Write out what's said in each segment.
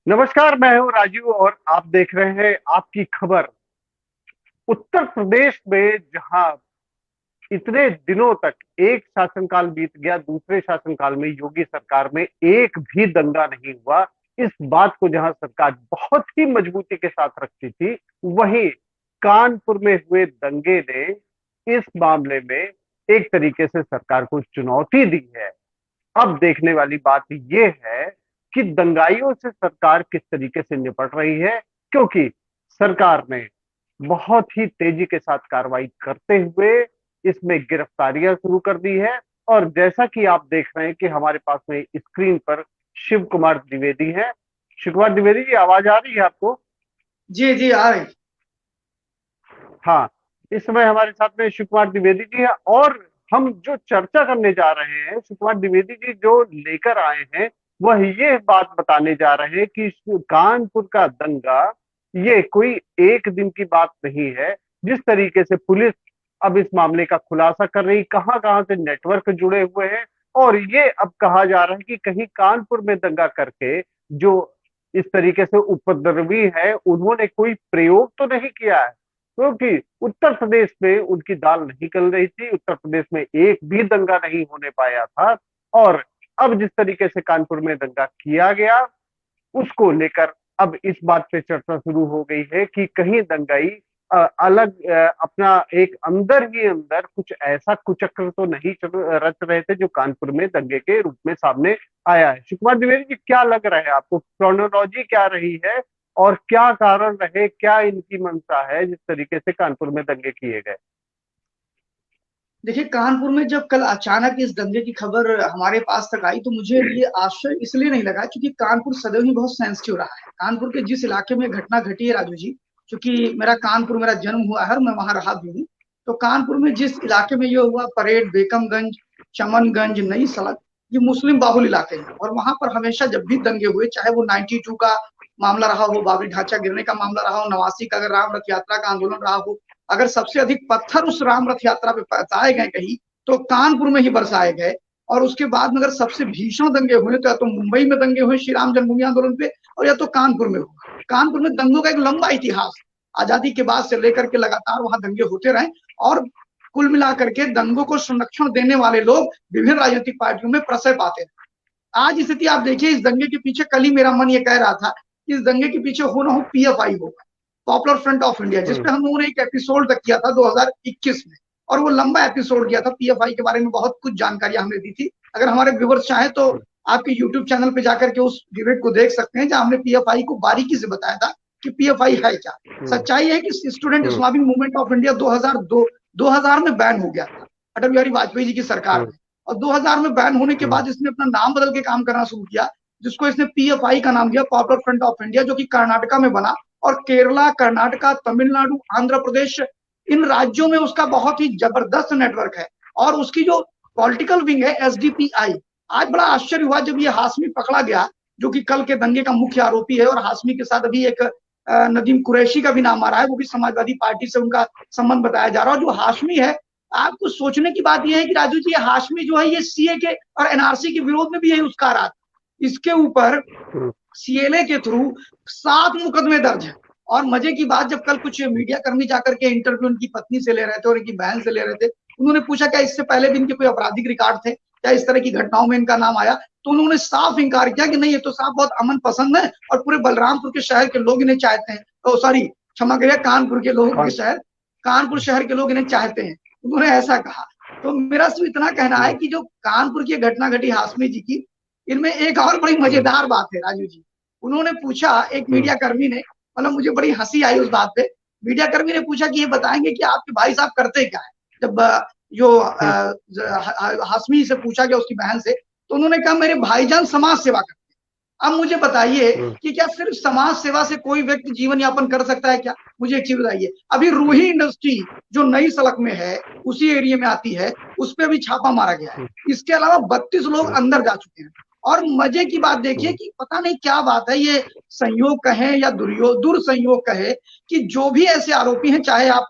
नमस्कार, मैं हूं राजू और आप देख रहे हैं आपकी खबर। उत्तर प्रदेश में जहां इतने दिनों तक एक शासनकाल बीत गया, दूसरे शासनकाल में योगी सरकार में एक भी दंगा नहीं हुआ। इस बात को जहां सरकार बहुत ही मजबूती के साथ रखती थी, वहीं कानपुर में हुए दंगे ने इस मामले में एक तरीके से सरकार को चुनौती दी है। अब देखने वाली बात यह है कि दंगाइयों से सरकार किस तरीके से निपट रही है, क्योंकि सरकार ने बहुत ही तेजी के साथ कार्रवाई करते हुए इसमें गिरफ्तारियां शुरू कर दी है। और जैसा कि आप देख रहे हैं कि हमारे पास में स्क्रीन पर शिव कुमार द्विवेदी है। शिव कुमार द्विवेदी जी, आवाज आ रही है आपको? जी जी आ रही। हाँ, इस समय हमारे साथ में शिव कुमार द्विवेदी जी है और हम जो चर्चा करने जा रहे हैं, शिव कुमार द्विवेदी जी जो लेकर आए हैं वह ये बात बताने जा रहे हैं कि कानपुर का दंगा ये कोई एक दिन की बात नहीं है। जिस तरीके से पुलिस अब इस मामले का खुलासा कर रही, कहां कहां से नेटवर्क जुड़े हुए हैं, और ये अब कहा जा रहा है कि कहीं कानपुर में दंगा करके जो इस तरीके से उपद्रवी है उन्होंने कोई प्रयोग तो नहीं किया है, क्योंकि उत्तर प्रदेश में उनकी दाल नहीं गल रही थी। उत्तर प्रदेश में एक भी दंगा नहीं होने पाया था। और अब जिस तरीके से कानपुर में दंगा किया गया, उसको लेकर अब इस बात पे चर्चा शुरू हो गई है कि कहीं दंगाई अलग अपना एक अंदर ही अंदर कुछ ऐसा कुचक्र तो नहीं रच रहे थे जो कानपुर में दंगे के रूप में सामने आया है। शिवकुमार द्विवेदी जी, क्या लग रहा है आपको, क्रोनोलॉजी क्या रही है और क्या कारण रहे, क्या इनकी मंशा है जिस तरीके से कानपुर में दंगे किए गए? देखिए, कानपुर में जब कल अचानक इस दंगे की खबर हमारे पास तक आई तो मुझे ये आश्चर्य इसलिए नहीं लगा क्योंकि कानपुर सदैव ही बहुत सेंसिटिव रहा है। कानपुर के जिस इलाके में घटना घटी है राजू जी, क्योंकि मेरा जन्म हुआ है और मैं वहां रहा भी हूँ। तो कानपुर में जिस इलाके में ये हुआ, परेड, बेगमगंज, चमनगंज, नई सड़क, ये मुस्लिम बाहुल इलाके हैं और वहां पर हमेशा जब भी दंगे हुए, चाहे वो 92 का मामला रहा हो, बाबरी ढांचा गिरने का मामला रहा हो, 89 का अगर राम रथ यात्रा का आंदोलन रहा हो, अगर सबसे अधिक पत्थर उस राम रथ यात्रा पे बरसाए गए कहीं तो कानपुर में ही बरसाए गए। और उसके बाद में अगर सबसे भीषण दंगे हुए तो या तो मुंबई में दंगे हुए श्री राम जन्मभूमि आंदोलन पे, और या तो कानपुर में हुआ। कानपुर में दंगों का एक लंबा इतिहास, आजादी के बाद से लेकर के लगातार वहां दंगे होते रहे। और कुल मिलाकर के दंगों को संरक्षण देने वाले लोग विभिन्न राजनीतिक पार्टियों में प्रशय पाते हैं। आज स्थिति आप देखिए, इस दंगे के पीछे कल ही मेरा मन ये कह रहा था कि इस दंगे के पीछे हो ना हो पीएफआई होगा, पॉपुलर फ्रंट ऑफ इंडिया, हम्म। जिसपे हम लोगों ने एक एपिसोड तक किया था 2021 में। और वो लंबा एपिसोड किया था, पीएफआई के बारे में बहुत कुछ जानकारियां हमने दी थी। अगर हमारे व्यूवर्स चाहें तो आपके यूट्यूब चैनल पे जाकर के उस डिबेट को देख सकते हैं जहां हमने पीएफआई को बारीकी से बताया था कि पीएफआई है क्या। हम्म। सच्चाई है कि student hmm. Islamic movement of India 2000 में बैन हो गया था अटल बिहारी वाजपेयी जी की सरकार हम्म। में। और 2000 में बैन होने के हम्म। बाद इसने अपना नाम बदल के काम करना शुरू किया, जिसको इसने पीएफआई का नाम दिया, पॉपुलर फ्रंट ऑफ इंडिया, जो कि कर्नाटका में बना। और केरला, कर्नाटका, तमिलनाडु, आंध्र प्रदेश, इन राज्यों में उसका बहुत ही जबरदस्त नेटवर्क है। और उसकी जो पॉलिटिकल विंग है एसडीपीआई, आज बड़ा आश्चर्य हुआ जब ये हाशमी पकड़ा गया, जो कि कल के दंगे का मुख्य आरोपी है। और हाशमी के साथ अभी एक नदीम कुरैशी का भी नाम आ रहा है, वो भी समाजवादी पार्टी से उनका संबंध बताया जा रहा है। और जो हाशमी है, आपको सोचने की बात यह है कि राजू जी, हाशमी जो है ये सीए के और एनआरसी के विरोध में भी यही उसका रहा था। इसके ऊपर हम्म। सीएलए के थ्रू 7 मुकदमे दर्ज है। और मजे की बात, जब कल कुछ मीडिया कर्मी जाकर के इंटरव्यू उनकी पत्नी से ले रहे थे और इनकी बहन से ले रहे थे, उन्होंने पूछा क्या इससे पहले भी इनके कोई आपराधिक रिकॉर्ड थे, क्या इस तरह की घटनाओं में इनका नाम आया, तो उन्होंने साफ इंकार किया कि नहीं, ये तो साहब बहुत अमन पसंद है और पूरे बलरामपुर के शहर के लोग इन्हें चाहते हैं। तो सॉरी, क्षमा करिए, कानपुर के लोग के कौन? शहर, कानपुर शहर के लोग इन्हें चाहते हैं। उन्होंने ऐसा कहा। तो मेरा सिर्फ इतना कहना है हम्म। कि जो कानपुर की घटना घटी हाशमी जी की, इनमें एक और बड़ी हम्म। मजेदार बात है राजू जी। उन्होंने पूछा, एक हम्म। मीडिया कर्मी ने, मतलब मुझे बड़ी हंसी आई उस बात पे। मीडिया कर्मी ने पूछा कि ये बताएंगे कि आपके भाई साहब करते क्या है। जब जो हम्म। हाशमी से पूछा गया उसकी बहन से, तो उन्होंने कहा मेरे भाईजान समाज सेवा करते हैं। अब मुझे बताइए हम्म। कि क्या सिर्फ समाज सेवा से कोई व्यक्ति जीवन यापन कर सकता है क्या? मुझे एक चीज बताइए, अभी रूही इंडस्ट्री जो नई सड़क में है, उसी एरिया में आती है, उस पर अभी छापा मारा गया है। हम्म। इसके अलावा 32 लोग हम्म। अंदर जा चुके हैं। और मजे की बात देखिए हम्म। कि पता नहीं क्या बात है, ये संयोग कहे या दुर्संयोग कहे, कि जो भी ऐसे आरोपी हैं, चाहे आप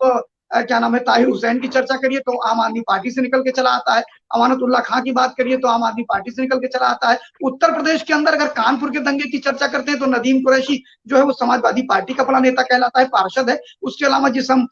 क्या नाम है, ताहिर हुसैन की चर्चा करिए तो आम आदमी पार्टी से निकल के चला आता है। अमानतुल्ला खां की बात करिए तो आम आदमी पार्टी से निकल के चला आता है। उत्तर प्रदेश के अंदर अगर कानपुर के दंगे की चर्चा करते हैं तो नदीम कुरैशी जो है वो समाजवादी पार्टी का बड़ा नेता कहलाता है, पार्षद है। उसके अलावा जिस हम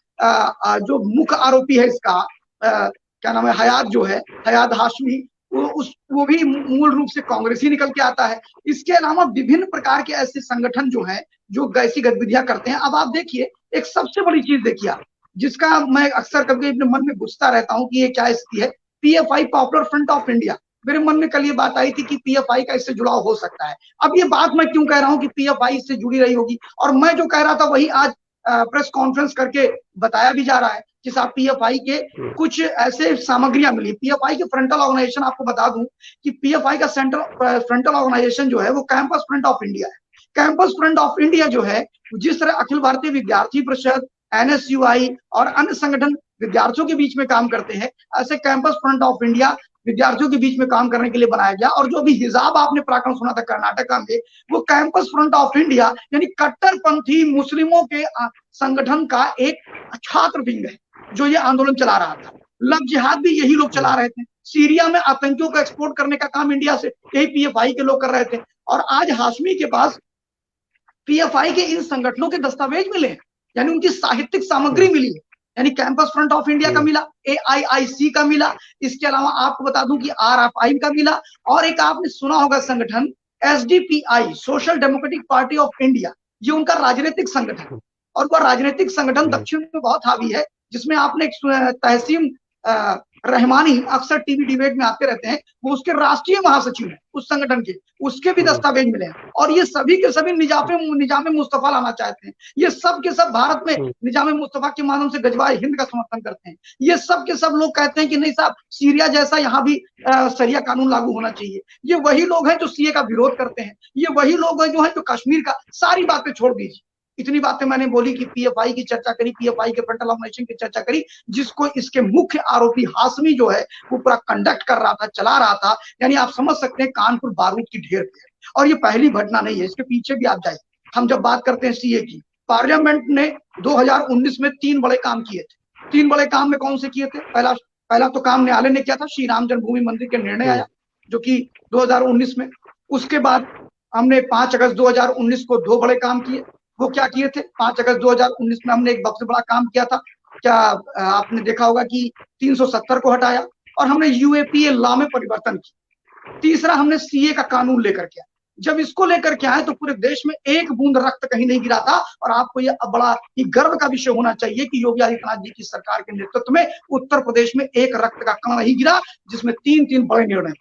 जो मुख्य आरोपी है इसका, क्या नाम है, हयात जो है, हयात हाशमी, वो भी मूल रूप से कांग्रेसी निकल के आता है। इसके अलावा विभिन्न प्रकार के ऐसे संगठन जो है जो ऐसी गतिविधियां करते हैं। अब आप देखिए, एक सबसे बड़ी चीज देखिए आप, जिसका मैं अक्सर कभी अपने मन में गुस्सा रहता हूं कि ये क्या स्थिति है, PFI, popular front of India. मेरे मन में कल ये बात आई थी कि पीएफआई का इससे जुड़ाव हो सकता है। अब ये बात मैं क्यों कह रहा हूं कि पीएफआई इससे जुड़ी रही होगी, और मैं जो कह रहा था वही आज प्रेस कॉन्फ्रेंस करके बताया भी जा रहा है कि साहब पीएफआई के कुछ ऐसे सामग्रियां मिली। पीएफआई के फ्रंटल ऑर्गेनाइजेशन, आपको बता दूं कि पीएफआई का सेंट्रल फ्रंटल ऑर्गेनाइजेशन जो है वो कैंपस फ्रंट ऑफ इंडिया है। कैंपस फ्रंट ऑफ इंडिया जो है, जिस तरह अखिल भारतीय विद्यार्थी परिषद, एनएसयूआई और अन्य संगठन विद्यार्थियों के बीच में काम करते हैं, ऐसे कैंपस फ्रंट ऑफ इंडिया विद्यार्थियों के बीच में काम करने के लिए बनाया गया। और जो भी हिजाब आपने प्रकरण सुना था कर्नाटका में, वो कैंपस फ्रंट ऑफ इंडिया यानी कट्टरपंथी मुस्लिमों के संगठन का एक छात्र विंग है जो ये आंदोलन चला रहा था। लव जिहाद भी यही लोग चला रहे थे। सीरिया में आतंकियों को एक्सपोर्ट करने का काम इंडिया से यही पीएफआई के लोग कर रहे थे। और आज हाशमी के पास पीएफआई के इन संगठनों के दस्तावेज मिले हैं, यानी उनकी साहित्यिक सामग्री मिली है। यानी कैंपस फ्रंट ऑफ इंडिया का मिला, एआईआईसी का मिला, इसके अलावा आपको बता दूं कि आरएफआई का मिला, और एक आपने सुना होगा संगठन SDPI, social Democratic Party of India, ये उनका राजनीतिक संगठन। और वह राजनीतिक संगठन दक्षिण में बहुत हावी है, जिसमें आपने तहसीम रहमानी अक्सर टीवी डिबेट में आते रहते हैं, वो उसके राष्ट्रीय महासचिव हैं उस संगठन के, उसके भी दस्तावेज मिले हैं। और ये सभी के सभी निजाम मुस्तफा लाना चाहते हैं। ये सब के सब भारत में निजाम मुस्तफा के माध्यम से गजवाए हिंद का समर्थन करते हैं। ये सब के सब लोग कहते हैं कि नहीं साहब, सीरिया जैसा यहाँ भी शरिया कानून लागू होना चाहिए। ये वही लोग हैं जो सीए का विरोध करते हैं। ये वही लोग हैं जो है जो कश्मीर का, सारी बातें छोड़ दीजिए। इतनी बातें मैंने बोली कि पीएफआई की चर्चा करी, पीएफआई के फ्रंटल ऑर्गेनाइजेशन की चर्चा करी, जिसको इसके मुख्य आरोपी हाशमी जो है वो पूरा कंडक्ट कर रहा था, चला रहा था। यानी आप समझ सकते हैं कानपुर बारूद की ढेर पे है। और ये पहली घटना नहीं है, इसके पीछे भी आप जाइए। हम जब बात करते हैं सीए की, पार्लियामेंट ने 2019 में 3 बड़े काम किए थे। 3 बड़े काम में कौन से किए थे? पहला तो काम न्यायालय ने किया था, श्री राम जन्मभूमि मंदिर के निर्णय आया जो कि 2019 में। उसके बाद हमने 5 अगस्त 2019 को 2 बड़े काम किए। वो क्या किए थे? 5 अगस्त 2019 में हमने एक सबसे बड़ा काम किया था, क्या आपने देखा होगा कि 370 को हटाया, और हमने यूएपीए लॉ में परिवर्तन किया। तीसरा, हमने सीए का कानून लेकर के आए। जब इसको लेकर के आए तो पूरे देश में एक बूंद रक्त कहीं नहीं गिरा था। और आपको यह बड़ा ही गर्व का विषय होना चाहिए कि योगी आदित्यनाथ जी की सरकार के नेतृत्व में उत्तर प्रदेश में एक रक्त का कण नहीं गिरा, जिसमें 3 बड़े निर्णय,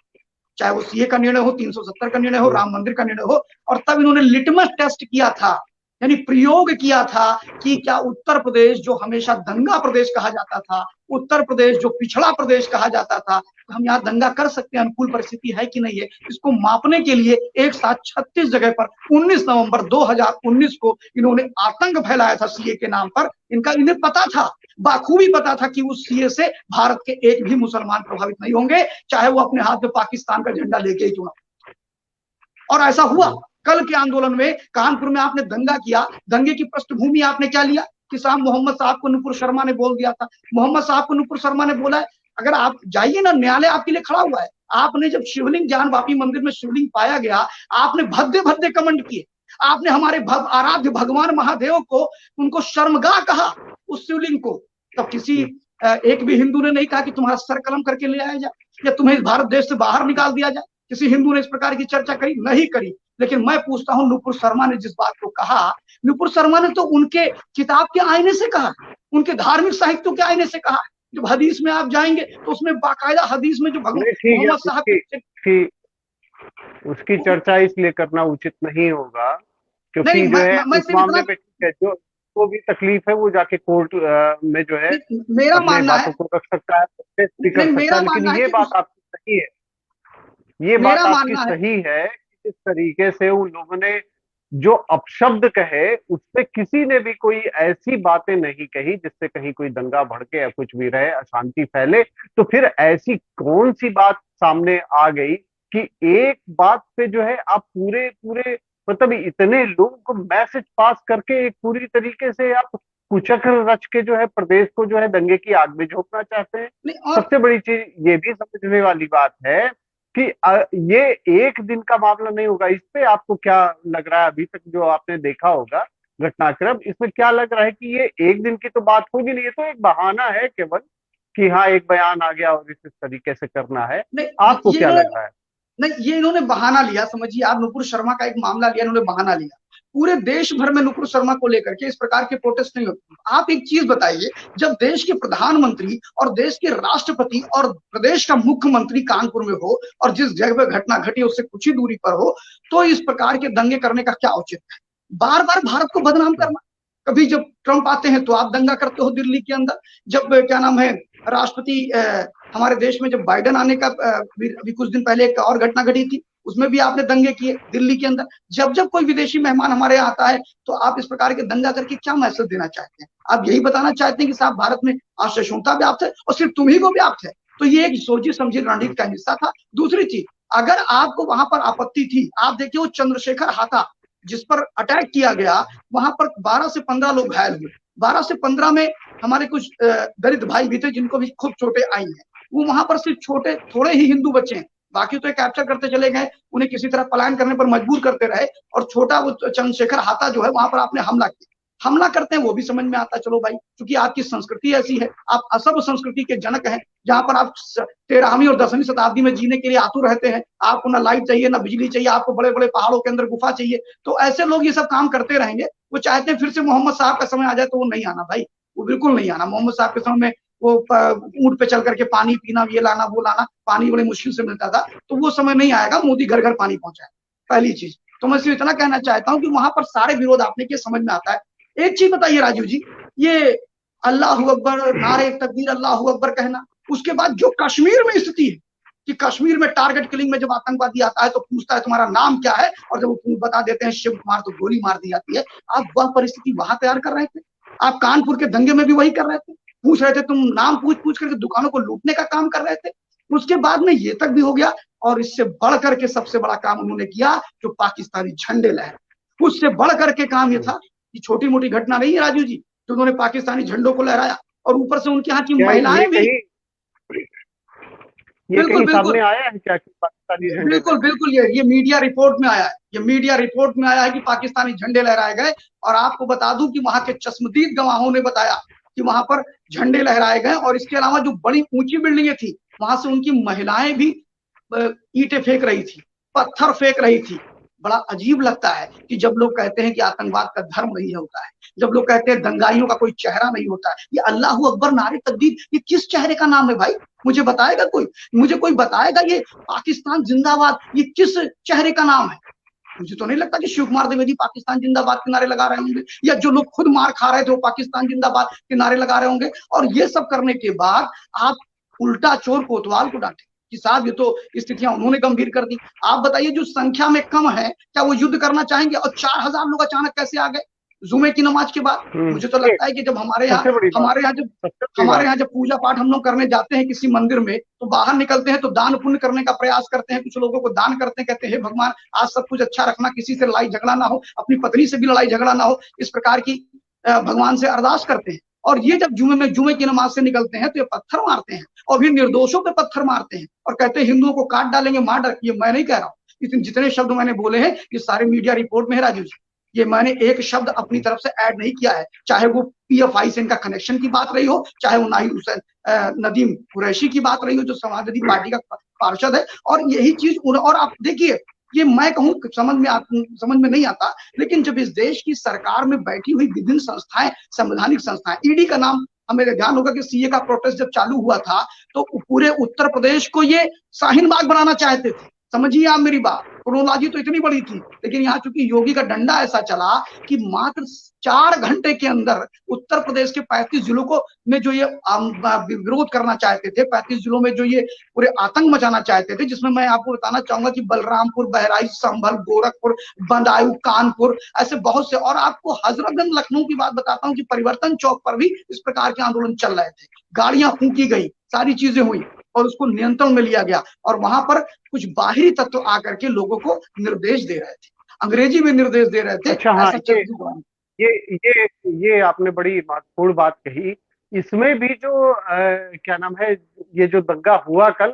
चाहे वो सीए का निर्णय हो, 370 का निर्णय हो, राम मंदिर का निर्णय हो। और तब इन्होंने लिटमस टेस्ट किया था, यानी प्रयोग किया था कि क्या उत्तर प्रदेश जो हमेशा दंगा प्रदेश कहा जाता था, उत्तर प्रदेश जो पिछड़ा प्रदेश कहा जाता था, तो हम यहाँ दंगा कर सकते हैं, अनुकूल परिस्थिति है कि नहीं है। इसको मापने के लिए एक साथ 36 जगह पर 19 नवंबर 2019 को इन्होंने आतंक फैलाया था सीए के नाम पर। इन्हें पता था, बाखूबी पता था कि उस सीए से भारत के एक भी मुसलमान प्रभावित नहीं होंगे, चाहे वो अपने हाथ में पाकिस्तान का झंडा लेके ही क्यों ना। और ऐसा हुआ। कल के आंदोलन में कानपुर में आपने दंगा किया, दंगे की पृष्ठभूमि आपने क्या लिया कि साहब मोहम्मद साहब को नुपुर शर्मा ने बोल दिया था। मोहम्मद साहब को नुपुर शर्मा ने बोला है, अगर आप जाइए ना, न्यायालय आपके लिए खड़ा हुआ है। आपने जब शिवलिंग ज्ञान वापी मंदिर में शिवलिंग पाया गया, आपने भद्दे भद्दे कमेंट किए। आपने हमारे आराध्य भगवान महादेव को, उनको शर्मगाह कहा उस शिवलिंग को। तब किसी एक भी हिंदू ने नहीं कहा कि तुम्हारा सर कलम करके ले आया जाए या तुम्हें भारत देश से बाहर निकाल दिया जाए। किसी हिंदू ने इस प्रकार की चर्चा करी? नहीं करी। लेकिन मैं पूछता हूं, नुपुर शर्मा ने जिस बात को कहा, नुपुर शर्मा ने तो उनके किताब के आईने से कहा, उनके धार्मिक साहित्य के आईने से कहा। जब हदीस में आप जाएंगे तो उसमें बाकायदा हदीस में जो मोहम्मद साहब उसकी चर्चा इसलिए करना उचित नहीं होगा क्योंकि जो है उस मामले में ठीक है, जो भी तकलीफ है वो जाके कोर्ट में जो है मेरा अपने बातों को रख सकता है, लेकिन ये बात आपकी सही है, ये बात आपकी सही है कि जिस तरीके से उन लोगों ने जो अपशब्द कहे, उससे किसी ने भी कोई ऐसी बातें नहीं कही जिससे कहीं कोई दंगा भड़के या कुछ भी रहे, अशांति फैले। तो फिर ऐसी कौन सी बात सामने आ गई कि एक बात पे जो है आप पूरे पूरे मतलब इतने लोगों को मैसेज पास करके एक पूरी तरीके से आप कुचक्र रच के जो है प्रदेश को जो है दंगे की आग में झोंकना चाहते हैं। नहीं और सबसे बड़ी चीज ये भी समझने वाली बात है कि ये एक दिन का मामला नहीं होगा। इस पे आपको क्या लग रहा है, अभी तक जो आपने देखा होगा घटनाक्रम, इसमें क्या लग रहा है कि ये एक दिन की तो बात होगी नहीं, ये तो एक बहाना है केवल कि हाँ एक बयान आ गया और इस तरीके से करना है। नहीं आपको ये क्या लग रहा है? नहीं, ये इन्होंने बहाना लिया, समझिए आप, नुपुर शर्मा का एक मामला लिया इन्होंने, बहाना लिया। पूरे देश भर में नुपुर शर्मा को लेकर के इस प्रकार के प्रोटेस्ट नहीं होते। आप एक चीज बताइए, जब देश के प्रधानमंत्री और देश के राष्ट्रपति और प्रदेश का मुख्यमंत्री कानपुर में हो और जिस जगह पर घटना घटी उससे कुछ ही दूरी पर हो, तो इस प्रकार के दंगे करने का क्या औचित्य है? बार बार भारत को बदनाम करना। कभी जब ट्रंप आते हैं तो आप दंगा करते हो दिल्ली के अंदर, जब क्या नाम है राष्ट्रपति हमारे देश में जब बाइडेन आने का अभी कुछ दिन पहले एक और घटना घटी थी, उसमें भी आपने दंगे किए दिल्ली के अंदर। जब जब कोई विदेशी मेहमान हमारे यहाँ आता है तो आप इस प्रकार के दंगा करके क्या मैसेज देना चाहते हैं? आप यही बताना चाहते हैं कि साहब भारत में असहिष्णुता व्याप्त है और सिर्फ तुम ही को व्याप्त है? तो ये एक सोची समझी रणनीति का हिस्सा था। दूसरी चीज, अगर आपको वहां पर आपत्ति थी, आप देखिए वो चंद्रशेखर हाथा जिस पर अटैक किया गया, वहां पर 12 से 15 लोग घायल हुए। 12 से 15 में हमारे कुछ दलित भाई भी थे जिनको भी खूब चोटें आई हैं। वो वहां पर सिर्फ छोटे थोड़े ही हिंदू बचे हैं, बाकी तो कैप्चर करते चले गए, उन्हें किसी तरह पलायन करने पर मजबूर करते रहे। और छोटा वो चंद्रशेखर हाथा जो है वहां पर आपने हमला किया, हमला करते हैं वो भी समझ में आता, चलो भाई क्योंकि आपकी संस्कृति ऐसी है, आप असभ संस्कृति के जनक हैं, जहां पर आप 13वीं और 10वीं शताब्दी में जीने के लिए आतुर रहते हैं। आपको ना लाइट चाहिए ना बिजली चाहिए, आपको बड़े बड़े पहाड़ों के अंदर गुफा चाहिए। तो ऐसे लोग ये सब काम करते रहेंगे। वो चाहते हैं फिर से मोहम्मद साहब का समय आ जाए, तो वो नहीं आना भाई, वो बिल्कुल नहीं आना। मोहम्मद साहब के समय में वो ऊंट पे चल करके पानी पीना, ये लाना वो लाना, पानी बड़े मुश्किल से मिलता था, तो वो समय नहीं आएगा। मोदी घर घर पानी पहुंचाए, पहली चीज। तो मैं सिर्फ इतना कहना चाहता हूँ कि वहां पर सारे विरोध आपने के समझ में आता है। एक चीज बताइए राजीव जी, ये अल्लाह अकबर, नारे तकबीर, अल्लाह अकबर कहना, उसके बाद जो कश्मीर में स्थिति है कि कश्मीर में टारगेट किलिंग में जब आतंकवादी आता है तो पूछता है तुम्हारा नाम क्या है, और जब वो बता देते हैं शिव कुमार तो गोली मार दी जाती है। आप वह परिस्थिति वहां तैयार कर रहे थे। आप कानपुर के दंगे में भी वही कर रहे थे, पूछ रहे थे, तुम नाम पूछ पूछ करके दुकानों को लूटने का काम कर रहे थे। उसके बाद में ये तक भी हो गया, और इससे बढ़ करके सबसे बड़ा काम उन्होंने किया जो पाकिस्तानी झंडे लहराए। उससे बढ़ करके काम ये था कि छोटी मोटी घटना नहीं है राजू जी, जो उन्होंने पाकिस्तानी झंडों को लहराया, और ऊपर से उनके यहाँ की क्या महिलाएं भी। ये बिल्कुल कहीं बिल्कुल सामने आया है क्या कि पाकिस्तानी झंडे बिल्कुल बिल्कुल, ये मीडिया रिपोर्ट में आया है, ये मीडिया रिपोर्ट में आया है कि पाकिस्तानी झंडे लहराए गए। और आपको बता दूं कि वहां के चश्मदीद गवाहों ने बताया कि वहां पर झंडे लहराए गए, और इसके अलावा जो बड़ी ऊंची बिल्डिंगें थी वहां से उनकी महिलाएं भी ईंटें फेंक रही थी, पत्थर फेंक रही थी। बड़ा अजीब लगता है कि जब लोग कहते हैं कि आतंकवाद का धर्म नहीं होता है, जब लोग कहते हैं दंगाइयों का कोई चेहरा नहीं होता है, ये अल्लाह अकबर, नारे तकबीर, ये किस चेहरे का नाम है भाई? मुझे बताएगा कोई, मुझे कोई बताएगा ये पाकिस्तान जिंदाबाद ये किस चेहरे का नाम है? मुझे तो नहीं लगता कि शिव कुमार द्विवेदी पाकिस्तान जिंदाबाद के नारे लगा रहे होंगे, या जो लोग खुद मार खा रहे थे वो पाकिस्तान जिंदाबाद के नारे लगा रहे होंगे। और ये सब करने के बाद आप उल्टा चोर कोतवाल को डांटे कि साहब ये तो स्थितियां उन्होंने गंभीर कर दी। आप बताइए, जो संख्या में कम है, क्या वो युद्ध करना चाहेंगे? और 4000 लोग अचानक कैसे आ गए जुमे की नमाज के बाद? मुझे तो लगता है कि जब सबसे बड़ी बात, सबसे बड़ी बात, हमारे यहाँ जब पूजा पाठ हम लोग करने जाते हैं किसी मंदिर में, तो बाहर निकलते हैं तो दान पुण्य करने का प्रयास करते हैं, कुछ लोगों को दान करते हैं, कहते हैं हे भगवान आज सब कुछ अच्छा रखना, किसी से लड़ाई झगड़ा ना हो, अपनी पत्नी से भी लड़ाई झगड़ा ना हो, इस प्रकार की भगवान से अरदास करते हैं। और ये जब जुमे की नमाज से निकलते हैं तो ये पत्थर मारते हैं, और भी निर्दोषों पे पत्थर मारते हैं, और कहते हैं हिंदुओं को काट डालेंगे, मार डालेंगे। ये मैं नहीं कह रहा हूँ, इतने जितने शब्द मैंने बोले हैं ये सारे मीडिया रिपोर्ट में है राजीव जी। ये मैंने एक शब्द अपनी तरफ से ऐड नहीं किया है, चाहे वो पीएफआई से इनका कनेक्शन की बात रही हो, चाहे वो नाहिद हुसैन नदीम कुरैशी की बात रही हो जो समाजवादी पार्टी का पार्षद है। और यही चीज, और आप देखिए, ये मैं कहूँ समझ में नहीं आता, लेकिन जब इस देश की सरकार में बैठी हुई विभिन्न संस्थाएं, संवैधानिक संस्थाएं, ईडी का नाम हमें ध्यान होगा कि सीए का प्रोटेस्ट जब चालू हुआ था तो पूरे उत्तर प्रदेश को ये शाहीन बाग बनाना चाहते थे। समझिए आप मेरी बात, क्रोनोलॉजी तो इतनी बड़ी थी, लेकिन यहाँ चूंकि योगी का डंडा ऐसा चला कि मात्र 4 घंटे के अंदर उत्तर प्रदेश के 35 जिलों को में जो ये विरोध करना चाहते थे, 35 जिलों में जो ये पूरे आतंक मचाना चाहते थे, जिसमें मैं आपको बताना चाहूंगा कि बलरामपुर, बहराइच, संभल, गोरखपुर, बदायूं, कानपुर, ऐसे बहुत से। और आपको हजरतगंज लखनऊ की बात बताता हूँ कि परिवर्तन चौक पर भी इस प्रकार के आंदोलन चल रहे थे, गाड़ियां फूंकी गई, सारी चीजें हुई, और उसको नियंत्रण में लिया गया। और वहां पर कुछ बाहरी तत्व आकर के लोगों को निर्देश दे रहे थे, अंग्रेजी में निर्देश दे रहे थे। अच्छा हाँ, ऐसा ये ये ये आपने बड़ी महत्वपूर्ण बात कही। इसमें भी जो क्या नाम है, ये जो दंगा हुआ कल,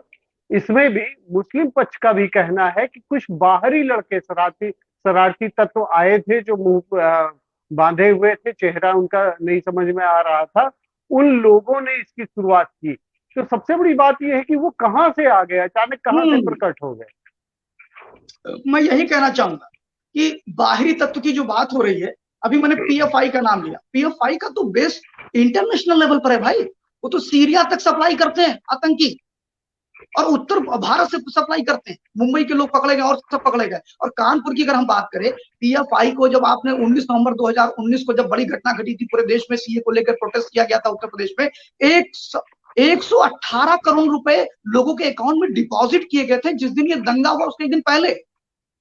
इसमें भी मुस्लिम पक्ष का भी कहना है कि कुछ बाहरी लड़के, शरारती शरारती तत्व आए थे, जो मुंह बांधे हुए थे, चेहरा उनका नहीं समझ में आ रहा था, उन लोगों ने इसकी शुरुआत की। तो सबसे बड़ी बात यह है कि वो कहाँ से आ गए, अचानक कहाँ से हम्म प्रकट हो गए। मैं यही कहना चाहूंगा कि बाहरी तत्व की जो बात हो रही है, अभी मैंने पीएफआई का नाम लिया। पीएफआई का तो बेस इंटरनेशनल लेवल पर है भाई। वो तो सीरिया तक सप्लाई करते हैं आतंकी, और उत्तर भारत से सप्लाई करते हैं। मुंबई के लोग पकड़े गए और सब पकड़े गए। और कानपुर की अगर हम बात करें, पीएफआई को जब आपने 19 नवंबर 2019 को जब बड़ी घटना घटी थी पूरे देश में, सीए को लेकर प्रोटेस्ट किया गया था उत्तर प्रदेश में, एक 118 करोड़ रुपए लोगों के अकाउंट में डिपॉजिट किए गए थे जिस दिन ये दंगा हुआ उसके एक दिन पहले,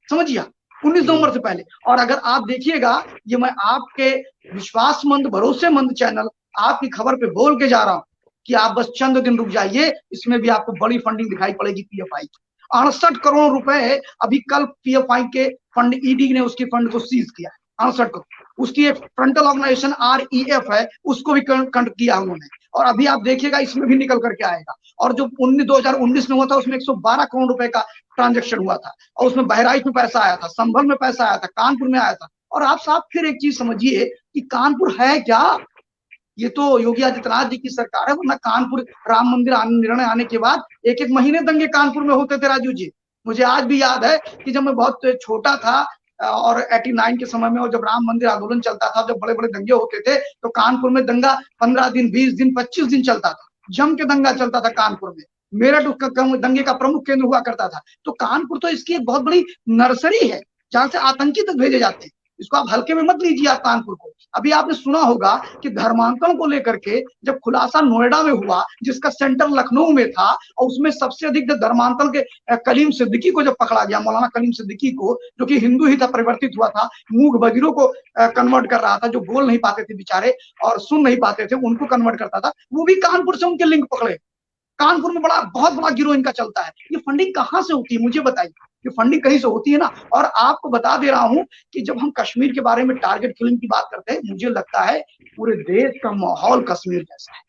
समझिए, 19 नवंबर से पहले। और अगर आप देखिएगा, ये मैं आपके विश्वासमंद भरोसेमंद चैनल आपकी खबर पे बोल के जा रहा हूं कि आप बस चंद दिन रुक जाइए, इसमें भी आपको बड़ी फंडिंग दिखाई पड़ेगी पीएफआई की। 68 करोड़ रुपए अभी कल पीएफआई के फंड, ईडी ने उसके फंड को सीज किया है, 68 करोड़। उसकी एक फ्रंटल ऑर्गेनाइजेशन आरईएफ है, उसको भी कंडक्ट किया उन्होंने। और अभी आप देखिएगा इसमें भी निकल करके आएगा। और जो 2019 में हुआ था उसमें 112 करोड़ रुपए का ट्रांजेक्शन हुआ था, और उसमें बहराइच में पैसा आया था, संभल में पैसा आया था, कानपुर में आया था। और आप साहब फिर एक चीज समझिए कि कानपुर है क्या, ये तो योगी आदित्यनाथ जी की सरकार है। वरना कानपुर राम मंदिर निर्णय आने के बाद एक एक महीने दंगे कानपुर में होते थे राजू जी। मुझे आज भी याद है कि जब मैं बहुत छोटा था और 89 के समय में, और जब राम मंदिर आंदोलन चलता था, जब बड़े बड़े दंगे होते थे, तो कानपुर में दंगा 15 दिन, 20 दिन, 25 दिन चलता था। जम के दंगा चलता था कानपुर में। मेरठ दंगे का प्रमुख केंद्र हुआ करता था। तो कानपुर तो इसकी एक बहुत बड़ी नर्सरी है जहां से आतंकी तक भेजे जाते हैं। इसको आप हल्के में मत लीजिए आप कानपुर को। अभी आपने सुना होगा कि धर्मांतरण को लेकर के जब खुलासा नोएडा में हुआ, जिसका सेंटर लखनऊ में था, और उसमें सबसे अधिक धर्मांतरण के कलीम सिद्दीकी को जब पकड़ा गया, मौलाना कलीम सिद्दीकी को, जो कि हिंदू ही था, परिवर्तित हुआ था, मूक बधिरों को कन्वर्ट कर रहा था, जो बोल नहीं पाते थे बेचारे और सुन नहीं पाते थे, उनको कन्वर्ट करता था, वो भी कानपुर से उनके लिंक पकड़े। कानपुर में बहुत बड़ा गिरोह इनका चलता है। ये फंडिंग कहां से होती है मुझे बताइए। ये फंडिंग कहीं से होती है ना। और आपको बता दे रहा हूं कि जब हम कश्मीर के बारे में टारगेट किलिंग की बात करते हैं, मुझे लगता है पूरे देश का माहौल कश्मीर जैसा है।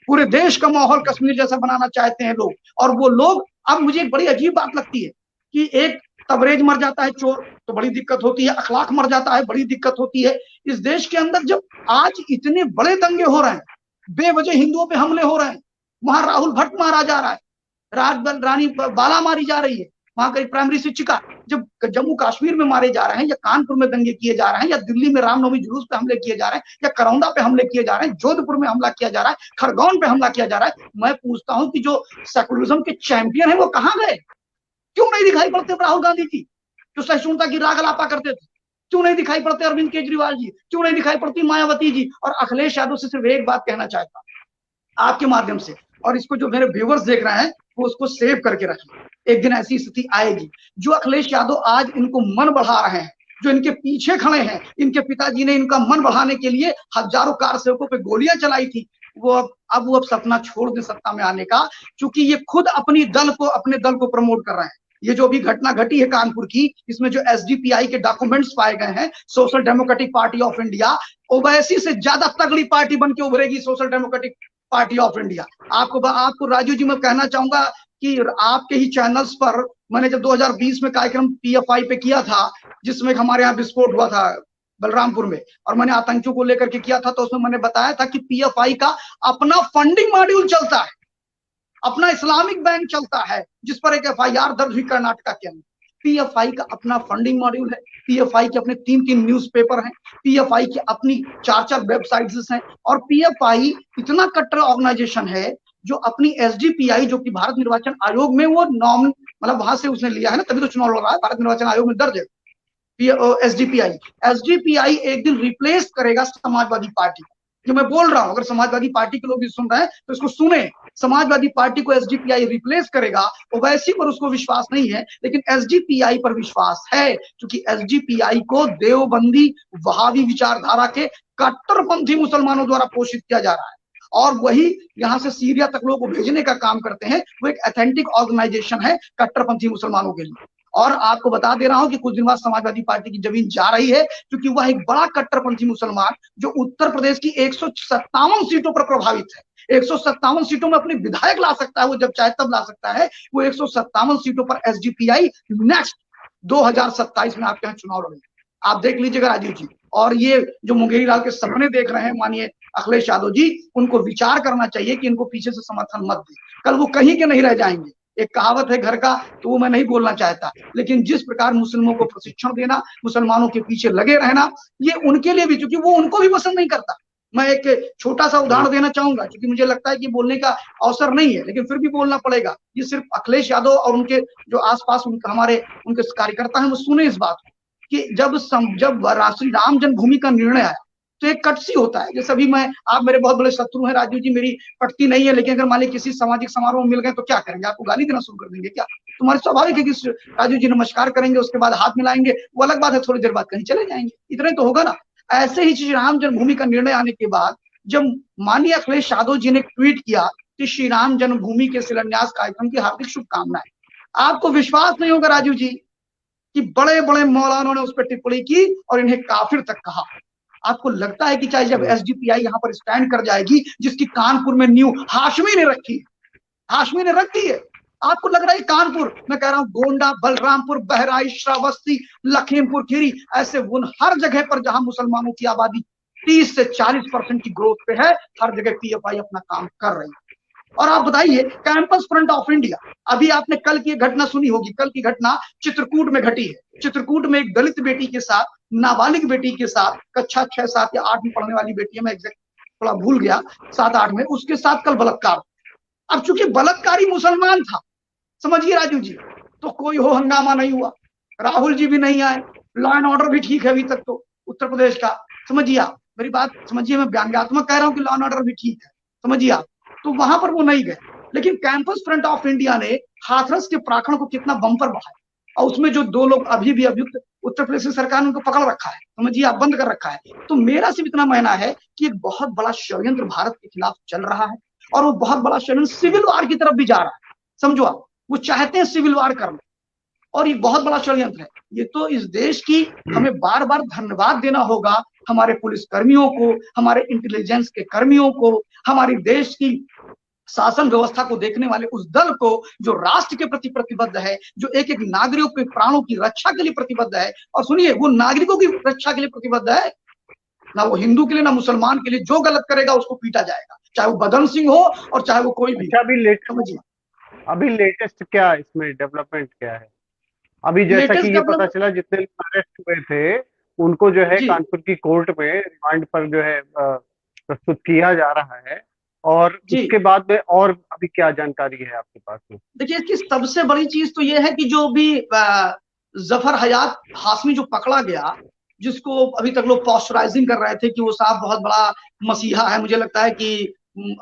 पूरे देश का माहौल कश्मीर जैसा बनाना चाहते हैं लोग। और वो लोग, अब मुझे एक बड़ी अजीब बात लगती है कि एक तबरेज मर जाता है चोर तो बड़ी दिक्कत होती है, अखलाक मर जाता है बड़ी दिक्कत होती है। इस देश के अंदर जब आज इतने बड़े दंगे हो रहे हैं, बेवजह हिंदुओं पे हमले हो रहे हैं, वहां राहुल भट्ट मारा जा रहा है, रानी बाला मारी जा रही है, वहां का एक प्राइमरी शिक्षिका, जब जम्मू कश्मीर में मारे जा रहे हैं, या कानपुर में दंगे किए जा रहे हैं, या दिल्ली में रामनवमी जुलूस पे हमले किए जा रहे हैं, या करौंदा पे हमले किए जा रहे हैं, जोधपुर में हमला किया जा रहा है, खरगोन पे हमला किया जा रहा है, मैं पूछता हूं कि जो सेकुलरिज्म के चैंपियन है वो कहां गए? क्यों नहीं दिखाई पड़ते राहुल गांधी जी, जो सहिष्णुता की राग लापा करते थे? क्यों नहीं दिखाई पड़ते अरविंद केजरीवाल जी? क्यों नहीं दिखाई पड़ती मायावती जी? और अखिलेश यादव से सिर्फ एक बात कहना चाहता आपके माध्यम से, और इसको जो मेरे व्यूवर्स देख रहे हैं वो उसको सेव करके रखें। एक दिन ऐसी स्थिति आएगी, जो अखिलेश यादव आज इनको मन बढ़ा रहे हैं, जो इनके पीछे खड़े हैं, इनके पिताजी ने इनका मन बढ़ाने के लिए हजारों कारसेवकों पे गोलियां चलाई थी, वो अब सपना छोड़ दे सत्ता में आने का, क्योंकि ये खुद अपने दल को प्रमोट कर रहे हैं। ये जो अभी घटना घटी है कानपुर की, इसमें जो एसडीपीआई के डॉक्यूमेंट्स पाए गए हैं, Social Democratic Party of India, Owaisi से ज्यादा तगड़ी पार्टी बन के उभरेगी Social Democratic Party of India. आपको राजू जी मैं कहना चाहूंगा कि आपके ही चैनल्स पर मैंने जब 2020 में कार्यक्रम पीएफआई पे किया था, जिसमें हमारे यहाँ विस्फोट हुआ था बलरामपुर में, और मैंने आतंकियों को लेकर के किया था, तो उसमें मैंने बताया था कि पीएफआई का अपना फंडिंग मॉड्यूल चलता है, अपना इस्लामिक बैंक चलता है, जिस पर एक एफआईआर दर्ज हुई कर्नाटका के अंदर। पीएफआई का अपना फंडिंग मॉड्यूल है, पीएफआई के अपने 3-3 न्यूज़पेपर हैं, पीएफआई की अपनी 4-4 वेबसाइट्स हैं, और पीएफआई इतना कट्टर ऑर्गेनाइजेशन है जो अपनी एसडीपीआई, जो कि भारत निर्वाचन आयोग में वो नॉम, मतलब वहां से उसने लिया है ना, तभी तो चुनाव लड़ रहा है, भारत निर्वाचन आयोग में दर्ज है एसडीपीआई। एसडीपीआई एक दिन रिप्लेस करेगा समाजवादी पार्टी। जो मैं बोल रहा हूं, अगर समाजवादी पार्टी के लोग भी सुन रहे हैं तो इसको सुने, समाजवादी पार्टी को एसडीपीआई रिप्लेस करेगा। ओवैसी पर उसको विश्वास नहीं है, लेकिन एसडीपीआई पर विश्वास है, क्योंकि एसडीपीआई को देवबंदी वहाबी विचारधारा के कट्टरपंथी मुसलमानों द्वारा पोषित किया जा रहा है, और वही यहां से सीरिया तक लोगों को भेजने का काम करते हैं। वो एक ऑथेंटिक ऑर्गेनाइजेशन है कट्टरपंथी मुसलमानों के लिए। और आपको बता दे रहा हूं कि कुछ दिन बाद समाजवादी पार्टी की जमीन जा रही है, क्योंकि वह एक बड़ा कट्टरपंथी मुसलमान जो उत्तर प्रदेश की 157 सीटों पर प्रभावित है, 157 सीटों में अपने विधायक ला सकता है, वो जब चाहे तब ला सकता है। वो 157 सीटों पर एसडीपीआई नेक्स्ट 2027 में आपके यहाँ चुनाव लड़ेगा। आप देख लीजिएगा राजीव जी। और ये जो मुंगेरी लाल के सपने देख रहे हैं माननीय अखिलेश यादव जी, उनको विचार करना चाहिए कि इनको पीछे से समर्थन मत दे, कल वो कहीं के नहीं रह जाएंगे। एक कहावत है घर का, तो वो मैं नहीं बोलना चाहता, लेकिन जिस प्रकार मुस्लिमों को प्रशिक्षण देना, मुसलमानों के पीछे लगे रहना, ये उनके लिए भी, क्योंकि वो उनको भी पसंद नहीं करता। मैं एक छोटा सा उदाहरण देना चाहूंगा, क्योंकि मुझे लगता है कि बोलने का अवसर नहीं है, लेकिन फिर भी बोलना पड़ेगा। ये सिर्फ अखिलेश यादव और उनके जो आसपास हमारे उनके कार्यकर्ता हैं वो सुने इस बात को, कि जब राष्ट्रीय राम जन्मभूमि का निर्णय आया तो एक कटसी होता है। जैसे अभी आप मेरे बहुत बड़े शत्रु हैं राजीव जी, मेरी पटती नहीं है, लेकिन अगर मान लीजिए किसी सामाजिक समारोह में मिल गए तो क्या करेंगे? आपको गाली देना शुरू कर देंगे क्या? तुम्हारी स्वाभाविक है कि राजीव जी नमस्कार करेंगे, उसके बाद हाथ मिलाएंगे, वो अलग बात है, थोड़ी देर बाद कहीं चले जाएंगे, इतना ही तो होगा ना। ऐसे ही श्री राम जन्मभूमि का निर्णय आने के बाद जब माननीय अखिलेश यादव जी ने ट्वीट किया कि श्री राम जन्मभूमि के शिलान्यास कार्यक्रम की हार्दिक शुभकामनाएं, आपको विश्वास नहीं होगा राजीव जी कि बड़े बड़े मौलानों ने उस पर टिप्पणी की और इन्हें काफिर तक कहा। आपको लगता है कि चाहे जब एसडीपीआई यहां पर स्टैंड कर जाएगी, जिसकी कानपुर में न्यू हाशमी ने रखी है, हाशमी ने रख दी है, आपको लग रहा है कानपुर, मैं कह रहा हूं गोंडा, बलरामपुर, बहराइच, श्रावस्ती, लखीमपुर खीरी, ऐसे उन हर जगह पर जहां मुसलमानों की आबादी 30 से 40% की ग्रोथ पे है, हर जगह पीएफआई अपना काम कर रही है। और आप बताइए कैंपस फ्रंट ऑफ इंडिया, अभी आपने कल की घटना सुनी होगी, कल की घटना चित्रकूट में घटी है। चित्रकूट में एक दलित बेटी के साथ, नाबालिग बेटी के साथ, कक्षा 6, 7 या 8 में पढ़ने वाली बेटी है, मैं एग्जैक्ट थोड़ा भूल गया, 7-8 में, उसके साथ कल बलात्कार। अब चूंकि बलात्कारी मुसलमान था, समझिए राजू जी, तो कोई हो हंगामा नहीं हुआ, राहुल जी भी नहीं आए, लॉ एंड ऑर्डर भी ठीक है अभी तक तो उत्तर प्रदेश का, समझिए आप मेरी बात, समझिए मैं व्यंग्यात्मक कह रहा हूं कि लॉ एंड ऑर्डर भी ठीक है, समझिए आप, तो वहां पर वो नहीं गए। लेकिन कैंपस फ्रंट ऑफ इंडिया ने हाथरस के प्राखण को कितना बम्पर बढ़ाया, और उसमें जो 2 लोग अभी भी अभियुक्त, उत्तर प्रदेश सरकार ने उनको पकड़ रखा है, समझिए आप, बंद कर रखा है। तो मेरा सिर्फ इतना मानना है कि एक बहुत बड़ा षड्यंत्र भारत के खिलाफ चल रहा है, और वो बहुत बड़ा षड्यंत्र सिविल वार की तरफ भी जा रहा है, समझो आप, वो चाहते हैं सिविल वार करना, और ये बहुत बड़ा षड्यंत्र है। ये तो इस देश की हमें बार बार धन्यवाद देना होगा, हमारे पुलिस कर्मियों को, हमारे इंटेलिजेंस के कर्मियों को, हमारी देश की शासन व्यवस्था को देखने वाले उस दल को जो राष्ट्र के प्रति प्रतिबद्ध है, जो एक एक नागरिकों के प्राणों की रक्षा के लिए प्रतिबद्ध है। और सुनिए, वो नागरिकों की रक्षा के लिए प्रतिबद्ध है, ना वो हिंदू के लिए ना मुसलमान के लिए, जो गलत करेगा उसको पीटा जाएगा, चाहे वो बदन सिंह हो और चाहे वो कोई भी। अभी लेटेस्ट क्या इसमें डेवलपमेंट क्या है? अभी जैसा कि ये पता चला जितने लोग अरेस्ट हुए थे उनको जो है कानपुर की कोर्ट में रिमांड पर जो है प्रस्तुत किया जा रहा है, और उसके बाद में और अभी क्या जानकारी है आपके पास में? देखिए, इसकी सबसे बड़ी चीज तो ये है कि जो भी जफर हयात हाशमी जो पकड़ा गया, जिसको अभी तक लोग पॉस्चराइजिंग कर रहे थे कि वो साहब बहुत बड़ा मसीहा है, मुझे लगता है कि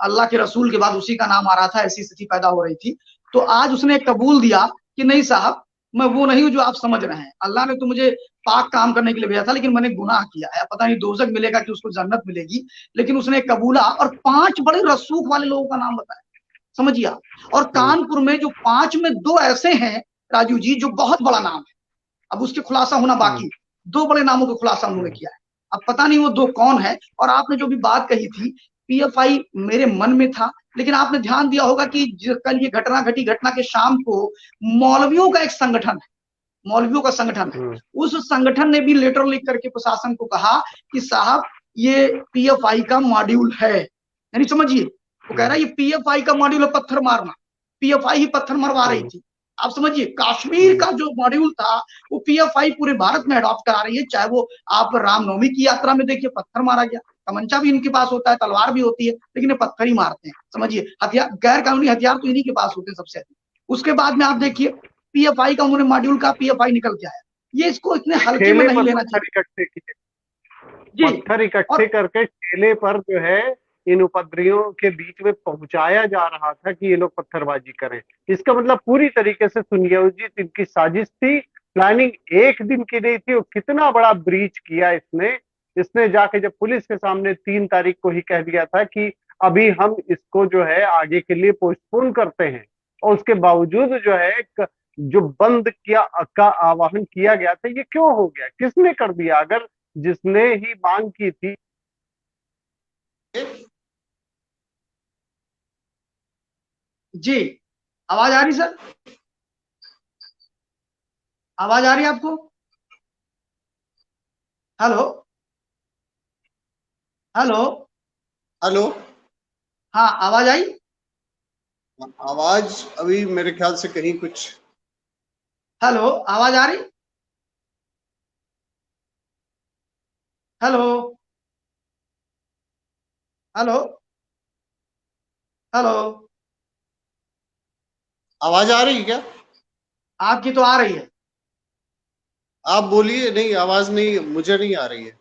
अल्लाह के रसूल के बाद उसी का नाम आ रहा था, ऐसी स्थिति पैदा हो रही थी। तो आज उसने कबूल दिया कि नहीं साहब, मैं वो नहीं हूं जो आप समझ रहे हैं, अल्लाह ने तो मुझे पाक काम करने के लिए भेजा था, लेकिन मैंने गुनाह किया है, पता नहीं दोजख मिलेगा कि उसको जन्नत मिलेगी, लेकिन उसने कबूला, और 5 बड़े रसूख वाले लोगों का नाम बताया, समझिए आप। और कानपुर में जो 5 में 2 ऐसे हैं राजू जी जो बहुत बड़ा नाम है, अब उसके खुलासा होना बाकी, 2 बड़े नामों का खुलासा उन्होंने किया है, अब पता नहीं वो 2 कौन है। और आपने जो भी बात कही थी, पीएफआई मेरे मन में था, लेकिन आपने ध्यान दिया होगा कि कल ये घटना घटी, घटना के शाम को मौलवियों का एक संगठन है, मौलवियों का संगठन है, उस संगठन ने भी लेटर लिख करके प्रशासन को कहा कि साहब ये पीएफआई का मॉड्यूल है, यानी समझिए, वो कह रहा है ये पीएफआई का मॉड्यूल है, पत्थर मारना, पीएफआई ही पत्थर मरवा रही थी। आप समझिए, कश्मीर का जो मॉड्यूल था वो पीएफआई पूरे भारत में अडॉप्ट करा रही है, चाहे वो आप रामनवमी की यात्रा में देखिए पत्थर मारा गया, तमंचा भी इनके पास होता है, तलवार भी होती है, लेकिन ये पत्थर ही मारते हैं, समझिए, हथियार, गैर कानूनी हथियार तो इन्हीं के पास होते हैं सबसे अधिक। उसके बाद में आप देखिए पीएफआई का उन्होंने मॉड्यूल का पीएफआई निकल के आया, ये इसको इतने हल्के में नहीं लेना चाहिए। पत्थर इकट्ठे करके ठेले पर जो है इन उपद्रवियों के बीच में पहुंचाया जा रहा था कि ये लोग पत्थरबाजी करें। इसका मतलब पूरी तरीके से सुनियोजित इनकी साजिश थी, प्लानिंग एक दिन की नहीं थी। और कितना बड़ा ब्रीच किया इसने जाके जब पुलिस के सामने 3 तारीख को ही कह दिया था कि अभी हम इसको जो है आगे के लिए पोस्टपोन करते हैं, और उसके बावजूद जो है जो बंद किया का आह्वान किया गया था, ये क्यों हो गया, किसने कर दिया? अगर जिसने ही मांग की थी। जी, आवाज आ रही सर? आवाज आ रही है आपको? हेलो? हेलो? हेलो। हाँ, आवाज आई? आवाज अभी मेरे ख्याल से कहीं कुछ। हेलो, आवाज आ रही? हेलो? हेलो? हेलो? आवाज आ रही है क्या? आपकी तो आ रही है। आप बोलिए। नहीं, आवाज नहीं, मुझे नहीं आ रही है।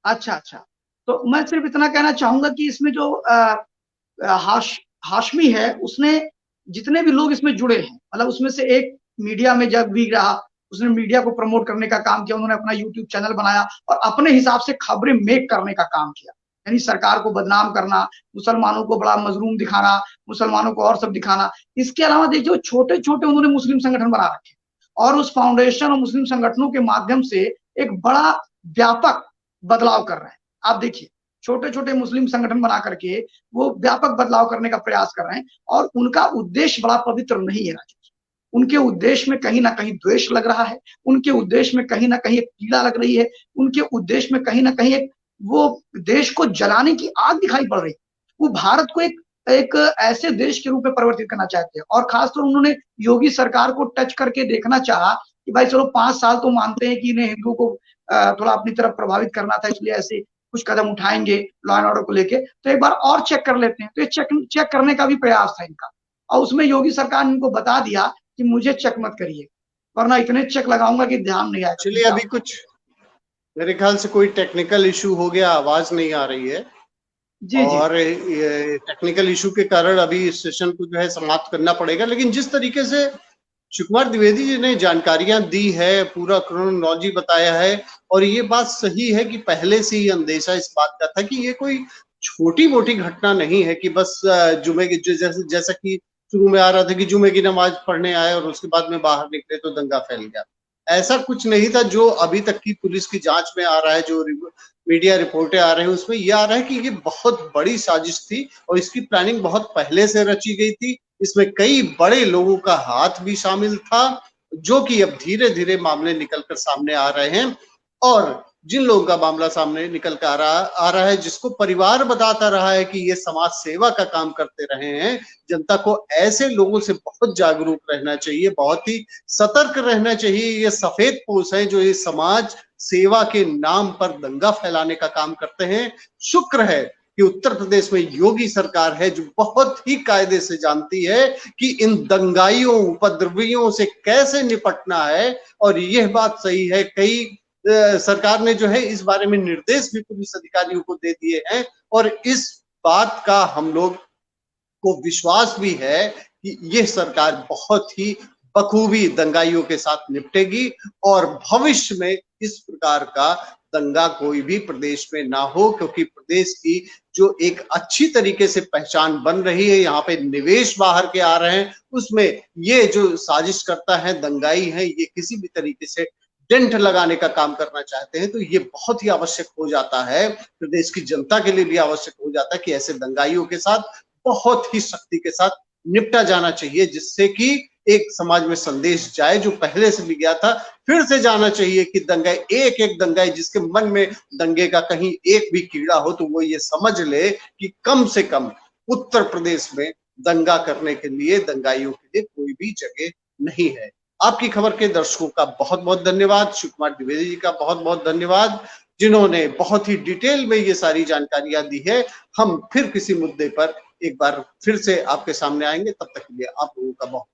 अच्छा अच्छा। तो मैं सिर्फ इतना कहना चाहूंगा कि इसमें जो हाशमी है, उसने जितने भी लोग इसमें जुड़े हैं, मतलब उसमें से एक मीडिया में जब भी रहा, उसने मीडिया को प्रमोट करने का काम किया, उन्होंने अपना यूट्यूब चैनल बनाया और अपने हिसाब से खबरें मेक करने का काम किया, यानी सरकार को बदनाम करना, मुसलमानों को बड़ा मजलूम दिखाना, मुसलमानों को और सब दिखाना। इसके अलावा देखिए, छोटे छोटे उन्होंने मुस्लिम संगठन बना रखे और उस फाउंडेशन और मुस्लिम संगठनों के माध्यम से एक बड़ा व्यापक बदलाव कर रहे हैं। आप देखिए, छोटे छोटे मुस्लिम संगठन बना करके वो व्यापक बदलाव करने का प्रयास कर रहे हैं और उनका उद्देश्य बड़ा पवित्र नहीं है राजू। उनके उद्देश्य में कहीं ना कहीं द्वेष लग रहा है, उनके उद्देश्य में कहीं ना कहीं एक पीड़ा लग रही है, उनके उद्देश्य में कहीं ना कहीं एक वो देश को जलाने की आग दिखाई पड़ रही है। वो भारत को एक एक ऐसे देश के रूप में परिवर्तित करना चाहते हैं और खासतौर उन्होंने योगी सरकार को टच करके देखना चाहा कि भाई चलो 5 साल तो मानते हैं कि इन्हें हिंदुओं को थोड़ा अपनी तरफ प्रभावित करना था, इसलिए ऐसे कुछ कदम उठाएंगे लॉ एंड ऑर्डर को लेके, तो एक बार और चेक कर लेते हैं। तो ये चेक करने का भी प्रयास था इनका और उसमें योगी सरकार ने इनको बता दिया कि मुझे चेक मत करिए, वरना इतने चेक लगाऊंगा कि ध्यान नहीं आएगा। चलिए, अभी कुछ मेरे ख्याल से कोई टेक्निकल इशू हो गया, आवाज नहीं आ रही है। जी जी। और टेक्निकल इशू के कारण अभी इस सेशन को जो है समाप्त करना पड़ेगा। लेकिन जिस तरीके से शिव कुमार द्विवेदी जी ने जानकारियां दी है, पूरा क्रोनोलॉजी बताया है, और ये बात सही है कि पहले से ही अंदेशा इस बात का था कि ये कोई छोटी मोटी घटना नहीं है कि बस जुमे की, जैसा कि शुरू में आ रहा था कि जुमे की नमाज पढ़ने आए और उसके बाद में बाहर निकले तो दंगा फैल गया। ऐसा कुछ नहीं था। जो अभी तक की पुलिस की जांच में आ रहा है, जो मीडिया रिपोर्टें आ रही हैं, उसमें यह आ रहा है कि ये बहुत बड़ी साजिश थी और इसकी प्लानिंग बहुत पहले से रची गई थी। इसमें कई बड़े लोगों का हाथ भी शामिल था, जो कि अब धीरे धीरे मामले निकलकर सामने आ रहे हैं। और जिन लोगों का मामला सामने निकल कर आ रहा है, जिसको परिवार बताता रहा है कि ये समाज सेवा का काम करते रहे हैं, जनता को ऐसे लोगों से बहुत जागरूक रहना चाहिए, बहुत ही सतर्क रहना चाहिए। ये सफेद पोश है जो ये समाज सेवा के नाम पर दंगा फैलाने का काम करते हैं। शुक्र है कि उत्तर प्रदेश में योगी सरकार है जो बहुत ही कायदे से जानती है कि इन दंगाइयों, उपद्रवियों से कैसे निपटना है। और यह बात सही है, कई सरकार ने जो है इस बारे में निर्देश भी पुलिस अधिकारियों को दे दिए हैं। और इस बात का हम लोग को विश्वास भी है कि यह सरकार बहुत ही बखूबी दंगाइयों के साथ निपटेगी और भविष्य में इस प्रकार का दंगा कोई भी प्रदेश में ना हो, क्योंकि प्रदेश की जो एक अच्छी तरीके से पहचान बन रही है, यहाँ पे निवेश बाहर के आ रहे हैं, उसमें ये जो साजिश करता है, दंगाई है, ये किसी भी तरीके से डेंट लगाने का काम करना चाहते हैं। तो ये बहुत ही आवश्यक हो जाता है, प्रदेश की जनता के लिए भी आवश्यक हो जाता है कि ऐसे दंगाइयों के साथ बहुत ही सख्ती के साथ निपटा जाना चाहिए, जिससे कि एक समाज में संदेश जाए जो पहले से भी गया था, फिर से जाना चाहिए कि दंगाई, एक एक दंगाई जिसके मन में दंगे का कहीं एक भी कीड़ा हो, तो वो ये समझ ले कि कम से कम उत्तर प्रदेश में दंगा करने के लिए, दंगाइयों के लिए कोई भी जगह नहीं है। आपकी खबर के दर्शकों का बहुत बहुत धन्यवाद, शिव कुमार द्विवेदी जी का बहुत बहुत धन्यवाद, जिन्होंने बहुत ही डिटेल में ये सारी जानकारियां दी है। हम फिर किसी मुद्दे पर एक बार फिर से आपके सामने आएंगे, तब तक के लिए आप लोगों का बहुत